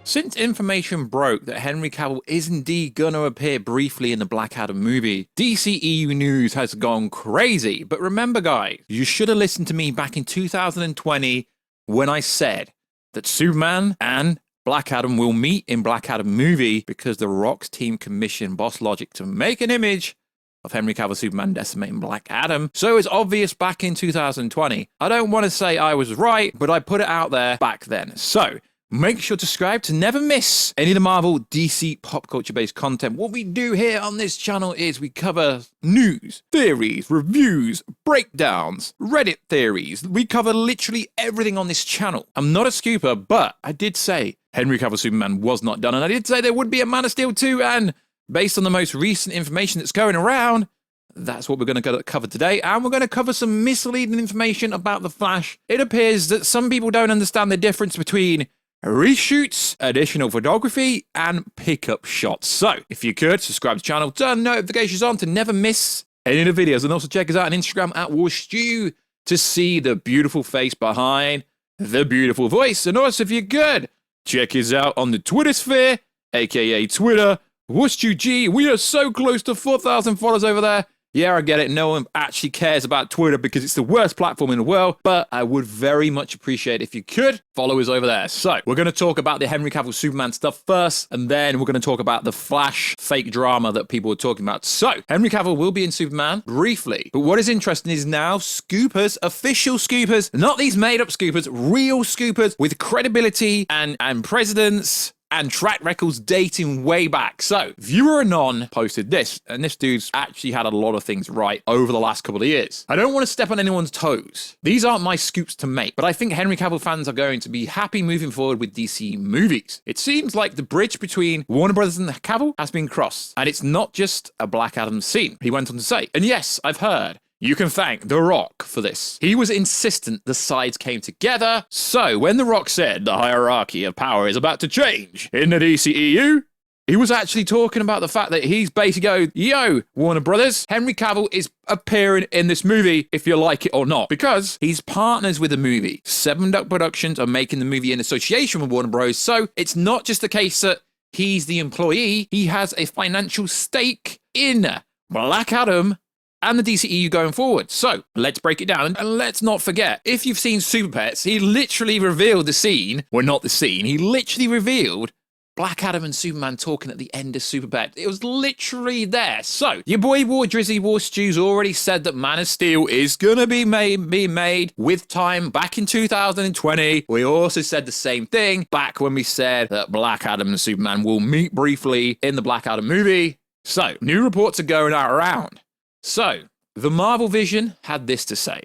Since information broke that Henry Cavill is indeed gonna appear briefly in the Black Adam movie, DCEU news has gone crazy. But remember guys, you should have listened to me back in 2020 when I said that Superman and Black Adam will meet in Black Adam movie because The Rock's team commissioned Boss Logic to make an image of Henry Cavill Superman decimating Black Adam. So it's obvious back in 2020. I don't want to say I was right, but I put it out there back then. So make sure to subscribe to never miss any of the Marvel, DC, pop culture based content. What we do here on this channel is we cover news, theories, reviews, breakdowns, Reddit theories. We cover literally everything on this channel. I'm not a scooper, but I did say Henry Cavill Superman was not done, and I did say there would be a Man of Steel 2, and based on the most recent information that's going around, that's what we're going to cover today, and we're going to cover some misleading information about The Flash. It appears that some people don't understand the difference between reshoots, additional photography, and pickup shots. So, if you could, subscribe to the channel, turn notifications on to never miss any of the videos, and also check us out on Instagram at Reshoot to see the beautiful face behind the beautiful voice. And also, if you could, check us out on the Twitter sphere, aka Twitter, Reshoot. We are so close to 4,000 followers over there. Yeah, I get it. No one actually cares about Twitter because it's the worst platform in the world, but I would very much appreciate if you could follow us over there. So, we're going to talk about the Henry Cavill Superman stuff first, and then we're going to talk about the Flash fake drama that people were talking about. So, Henry Cavill will be in Superman briefly, but what is interesting is now scoopers, official scoopers, not these made-up scoopers, real scoopers with credibility and precedence and track records dating way back. So, Viewer Anon posted this, and this dude's actually had a lot of things right over the last couple of years. I don't want to step on anyone's toes. These aren't my scoops to make, but I think Henry Cavill fans are going to be happy moving forward with DC movies. It seems like the bridge between Warner Brothers and Cavill has been crossed, and it's not just a Black Adam scene, he went on to say. And yes, I've heard, you can thank The Rock for this. He was insistent the sides came together. So when The Rock said the hierarchy of power is about to change in the DCEU, he was actually talking about the fact that he's basically going, yo, Warner Brothers, Henry Cavill is appearing in this movie if you like it or not, because he's partners with the movie. Seven Duck Productions are making the movie in association with Warner Bros. So it's not just the case that he's the employee, he has a financial stake in Black Adam and the DCEU going forward. So, let's break it down, and let's not forget, if you've seen Super Pets, he literally revealed the scene, well not the scene, he literally revealed Black Adam and Superman talking at the end of Super Pets. It was literally there. So, your boy Drizzy War Stew's already said that Man of Steel is gonna be made with time back in 2020. We also said the same thing back when we said that Black Adam and Superman will meet briefly in the Black Adam movie. So, new reports are going out around. So, the Marvel Vision had this to say.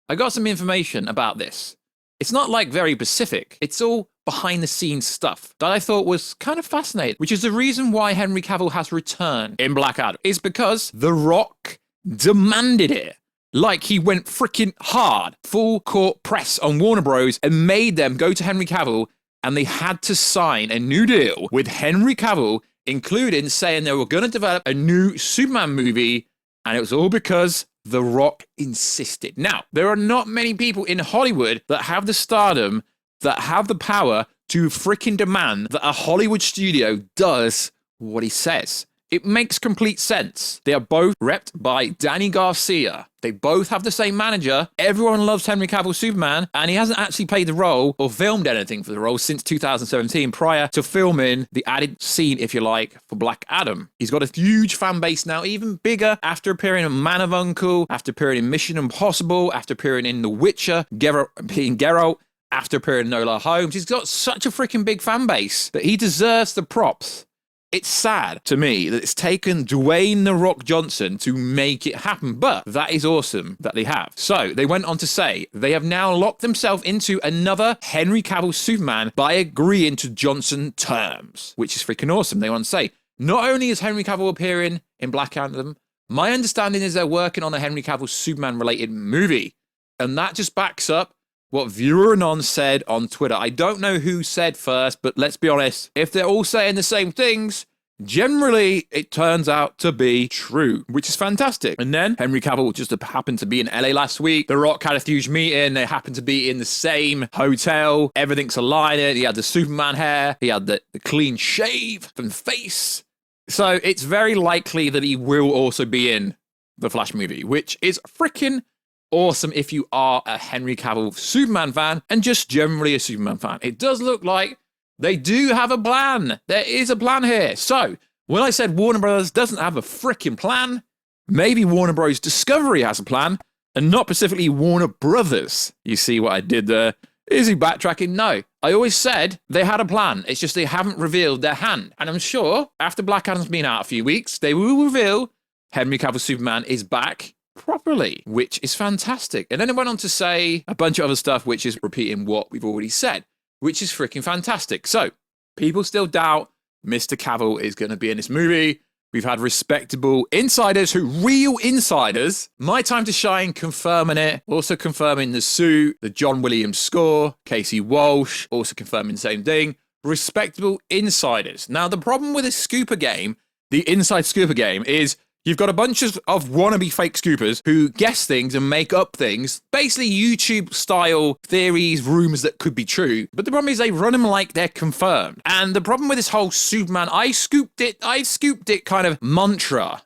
I got some information about this. It's not like very specific. It's all behind the scenes stuff that I thought was kind of fascinating, which is the reason why Henry Cavill has returned in Black Adam, is because The Rock demanded it. Like he went freaking hard, full court press on Warner Bros. And made them go to Henry Cavill, and they had to sign a new deal with Henry Cavill, including saying they were going to develop a new Superman movie. And it was all because The Rock insisted. Now, there are not many people in Hollywood that have the stardom, that have the power to freaking demand that a Hollywood studio does what he says. It makes complete sense. They are both repped by Danny Garcia. They both have the same manager. Everyone loves Henry Cavill Superman, and he hasn't actually played the role or filmed anything for the role since 2017, prior to filming the added scene, if you like, for Black Adam. He's got a huge fan base now, even bigger after appearing in Man of Uncle, after appearing in Mission Impossible, after appearing in The Witcher, being Geralt, after appearing in Nola Holmes. He's got such a freaking big fan base that he deserves the props. It's sad to me that it's taken Dwayne "The Rock" Johnson to make it happen, but that is awesome that they have. So they went on to say they have now locked themselves into another Henry Cavill Superman by agreeing to Johnson terms, which is freaking awesome. They want to say, not only is Henry Cavill appearing in Black Adam, my understanding is they're working on a Henry Cavill Superman related movie. And that just backs up what Viewer Anon said on Twitter. I don't know who said first, but let's be honest, if they're all saying the same things, generally it turns out to be true, which is fantastic. And then Henry Cavill just happened to be in LA last week. The Rock had a huge meeting. They happened to be in the same hotel. Everything's aligning. He had the Superman hair. He had the clean shave from the face. So it's very likely that he will also be in the Flash movie, which is freaking awesome if you are a Henry Cavill Superman fan and just generally a Superman fan. It does look like they do have a plan. There is a plan here. So when I said Warner Brothers doesn't have a freaking plan, maybe Warner Bros. Discovery has a plan and not specifically Warner Brothers. You see what I did there? Is he backtracking? No. I always said they had a plan. It's just they haven't revealed their hand. And I'm sure after Black Adam's been out a few weeks, they will reveal Henry Cavill Superman is back properly, which is fantastic. And then it went on to say a bunch of other stuff, which is repeating what we've already said, which is freaking fantastic. So people still doubt Mr. Cavill is going to be in this movie. We've had respectable insiders real insiders, My Time to Shine confirming it, also confirming the suit, the John Williams score, Casey Walsh, also confirming the same thing. Respectable insiders. Now, the problem with this scooper game, the inside scooper game, is you've got a bunch of wannabe fake scoopers who guess things and make up things, basically YouTube-style theories, rumors that could be true. But the problem is they run them like they're confirmed. And the problem with this whole Superman, I scooped it kind of mantra,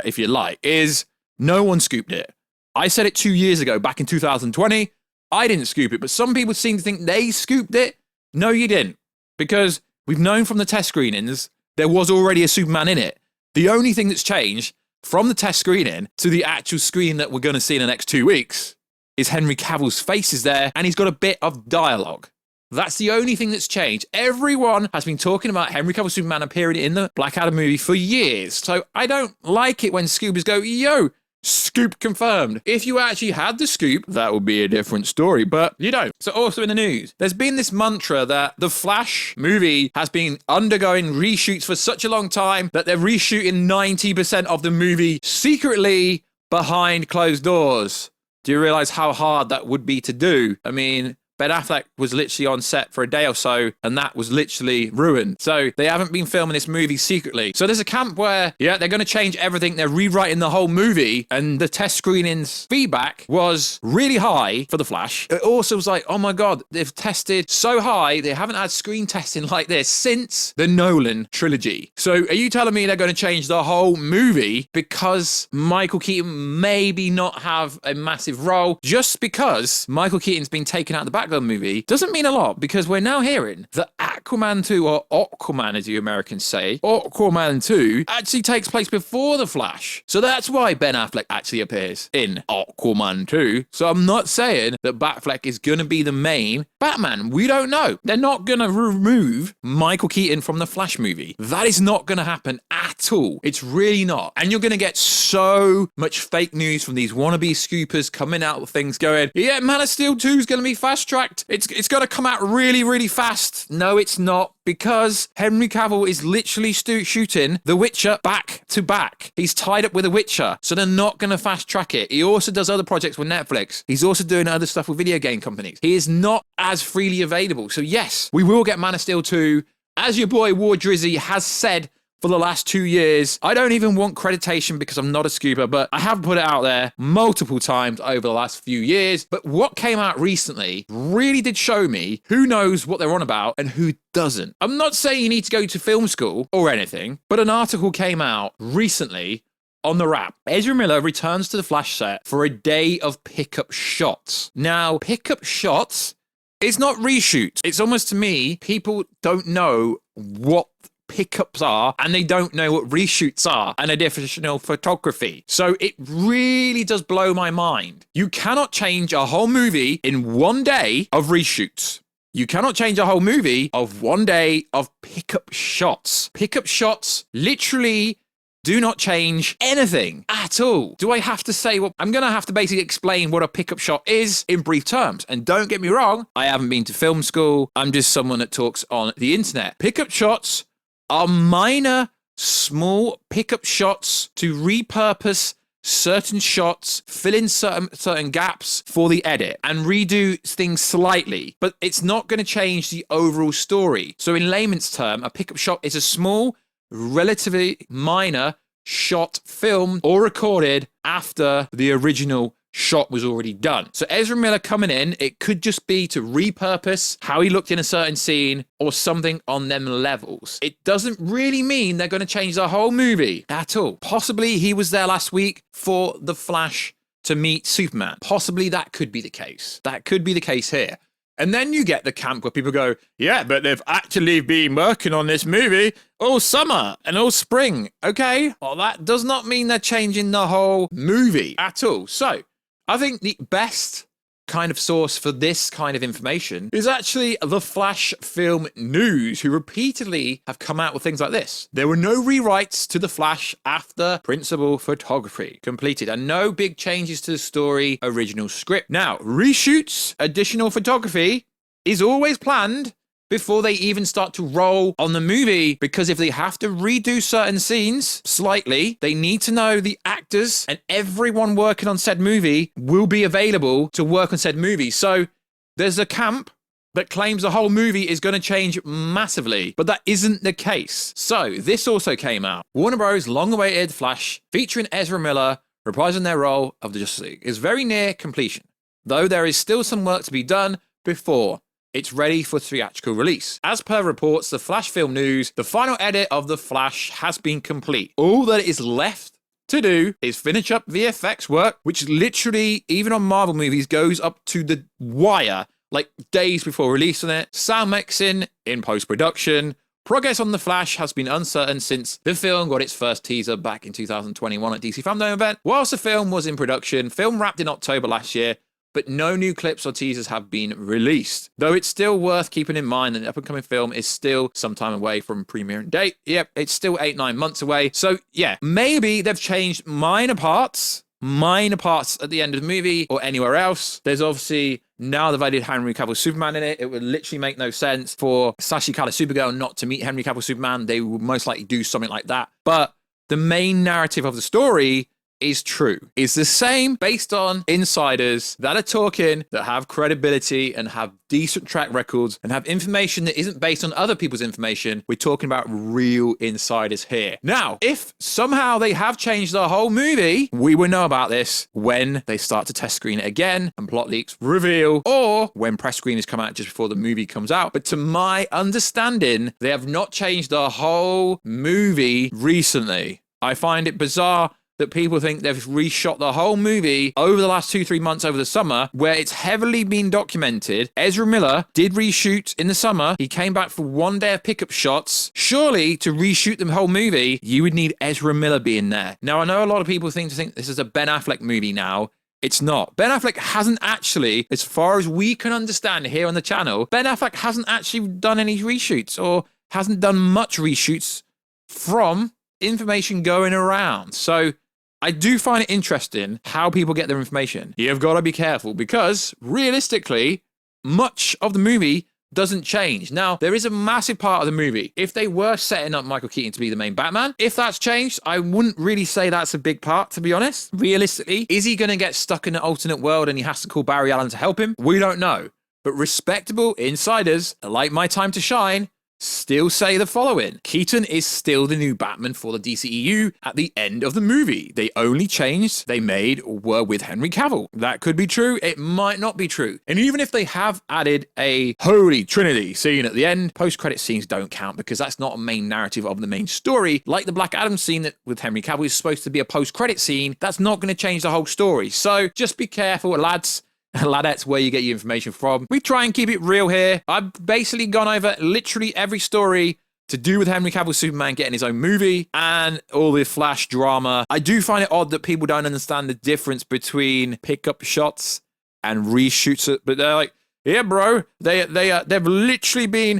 if you like, is no one scooped it. I said it 2 years ago, back in 2020. I didn't scoop it, but some people seem to think they scooped it. No, you didn't. Because we've known from the test screenings, there was already a Superman in it. The only thing that's changed from the test screening to the actual screen that we're going to see in the next 2 weeks is Henry Cavill's face is there and he's got a bit of dialogue. That's the only thing that's changed. Everyone has been talking about Henry Cavill Superman appearing in the Black Adam movie for years. So I don't like it when scoopers go, yo, scoop confirmed. If you actually had the scoop, that would be a different story, but you don't. So also in the news, there's been this mantra that the Flash movie has been undergoing reshoots for such a long time that they're reshooting 90% of the movie secretly behind closed doors. Do you realize how hard that would be to do? I mean, Ben Affleck was literally on set for a day or so, and that was literally ruined. So they haven't been filming this movie secretly. So there's a camp where, yeah, they're going to change everything. They're rewriting the whole movie, and the test screenings feedback was really high for The Flash. It also was like, oh my God, they've tested so high. They haven't had screen testing like this since the Nolan trilogy. So are you telling me they're going to change the whole movie because Michael Keaton maybe not have a massive role just because Michael Keaton's been taken out of the background movie doesn't mean a lot because we're now hearing that Aquaman 2, or Aquaman as you Americans say, Aquaman 2 actually takes place before The Flash. So that's why Ben Affleck actually appears in Aquaman 2. So I'm not saying that Batfleck is going to be the main Batman. We don't know. They're not going to remove Michael Keaton from the Flash movie. That is not going to happen at all. It's really not. And you're going to get so much fake news from these wannabe scoopers coming out with things going, yeah, Man of Steel 2 is going to be fast-tracked. It's got to come out really, really fast. No, it's not, because Henry Cavill is literally shooting The Witcher back to back. He's tied up with The Witcher, so they're not going to fast track it. He also does other projects with Netflix. He's also doing other stuff with video game companies. He is not as freely available. So yes, we will get Man of Steel 2. As your boy War Drizzy has said for the last 2 years. I don't even want creditation because I'm not a scooper, but I have put it out there multiple times over the last few years. But what came out recently really did show me who knows what they're on about and who doesn't. I'm not saying you need to go to film school or anything, but an article came out recently on the Wrap. Ezra Miller returns to the Flash set for a day of pickup shots. Now, pickup shots is not reshoots. It's almost, to me, people don't know what pickups are and they don't know what reshoots are and additional photography. So it really does blow my mind. You cannot change a whole movie in 1 day of reshoots. You cannot change a whole movie of 1 day of pickup shots. Pickup shots literally do not change anything at all. Do I have to say what? I'm going to have to basically explain what a pickup shot is in brief terms. And don't get me wrong, I haven't been to film school. I'm just someone that talks on the internet. Pickup shots are minor, small pickup shots to repurpose certain shots, fill in certain gaps for the edit, and redo things slightly. But it's not going to change the overall story. So in layman's term, a pickup shot is a small relatively minor shot filmed or recorded after the original shot was already done. So Ezra Miller coming in, it could just be to repurpose how he looked in a certain scene or something on them levels. It doesn't really mean they're going to change the whole movie at all. Possibly he was there last week for The Flash to meet Superman. Possibly that could be the case. That could be the case here. And then you get the camp where people go, yeah, but they've actually been working on this movie all summer and all spring. Okay, well, that does not mean they're changing the whole movie at all. So I think the best kind of source for this kind of information is actually the Flash Film News, who repeatedly have come out with things like this. There were no rewrites to The Flash after principal photography completed, and no big changes to the story original script. Now, reshoots, additional photography is always planned before they even start to roll on the movie, because if they have to redo certain scenes slightly, they need to know the actors and everyone working on said movie will be available to work on said movie. So there's a camp that claims the whole movie is going to change massively, but that isn't the case. So this also came out. Warner Bros. Long-awaited Flash featuring Ezra Miller reprising their role of the Justice League is very near completion, though there is still some work to be done before it's ready for theatrical release. As per reports, the Flash Film News, the final edit of The Flash has been complete. All that is left to do is finish up VFX work, which literally, even on Marvel movies, goes up to the wire, like days before releasing it. Sound mixing in post-production. Progress on The Flash has been uncertain since the film got its first teaser back in 2021 at DC Fandom event. Whilst the film was in production, film wrapped in October last year, but no new clips or teasers have been released. Though it's still worth keeping in mind that the up-and-coming film is still some time away from premiering date. Yep, it's still 8-9 months away. So yeah, maybe they've changed minor parts at the end of the movie or anywhere else. There's obviously, now they've added Henry Cavill Superman in it, it would literally make no sense for Sashi Kala Supergirl not to meet Henry Cavill Superman. They would most likely do something like that. But the main narrative of the story is true. It's the same based on insiders that are talking, that have credibility and have decent track records and have information that isn't based on other people's information. We're talking about real insiders here. Now, if somehow they have changed the whole movie, we will know about this when they start to test screen it again and plot leaks reveal, or when press screeners come out just before the movie comes out. But to my understanding, they have not changed the whole movie recently. I find it bizarre that people think they've reshot the whole movie over the last 2-3 months over the summer, where it's heavily been documented. Ezra Miller did reshoot in the summer. He came back for one day of pickup shots. Surely, to reshoot the whole movie, you would need Ezra Miller being there. Now, I know a lot of people think this is a Ben Affleck movie now. It's not. Ben Affleck hasn't actually, as far as we can understand here on the channel, Ben Affleck hasn't actually done any reshoots or hasn't done much reshoots from information going around. So I do find it interesting how people get their information. You've got to be careful because realistically, much of the movie doesn't change. Now, there is a massive part of the movie. If they were setting up Michael Keaton to be the main Batman, if that's changed, I wouldn't really say that's a big part, to be honest. Realistically, is he going to get stuck in an alternate world and he has to call Barry Allen to help him? We don't know. But respectable insiders, like My Time to Shine, still say the following: Keaton is still the new Batman for the DCEU at the end of the movie. The only change they made were with Henry Cavill. That could be true. It might not be true. And even if they have added a Holy Trinity scene at the end, post-credit scenes don't count because that's not a main narrative of the main story. Like the Black Adam scene that with Henry Cavill is supposed to be a post-credit scene, that's not going to change the whole story. So just be careful, lads. Ladettes, where you get your information from. We try and keep it real here. I've basically gone over literally every story to do with Henry Cavill Superman getting his own movie and all the Flash drama. I do find it odd that people don't understand the difference between pickup shots and reshoots, but they're like, yeah, bro, they've literally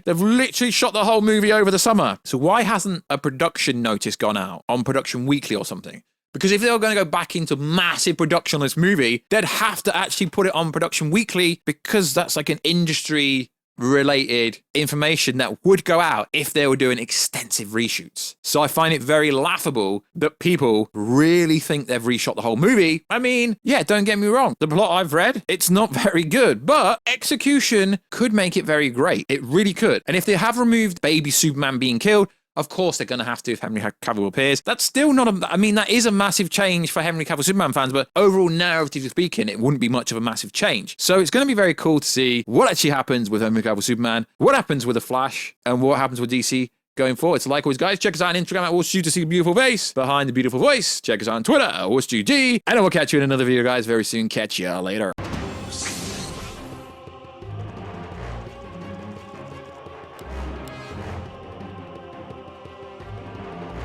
shot the whole movie over the summer. So why hasn't a production notice gone out on Production Weekly or something? Because if they were going to go back into massive production on this movie, they'd have to actually put it on Production Weekly because that's like an industry-related information that would go out if they were doing extensive reshoots. So I find it very laughable that people really think they've reshot the whole movie. I mean, yeah, don't get me wrong. The plot I've read, it's not very good, but execution could make it very great. It really could. And if they have removed baby Superman being killed, Of course, they're going to have to if Henry Cavill appears. That's still not a... I mean, that is a massive change for Henry Cavill Superman fans, but overall, narratively speaking, it wouldn't be much of a massive change. So it's going to be very cool to see what actually happens with Henry Cavill Superman, what happens with The Flash, and what happens with DC going forward. So like always, guys, check us out on Instagram at Reshoot to see the beautiful face behind the beautiful voice. Check us out on Twitter at ReshootG, and I will catch you in another video, guys, very soon. Catch ya later.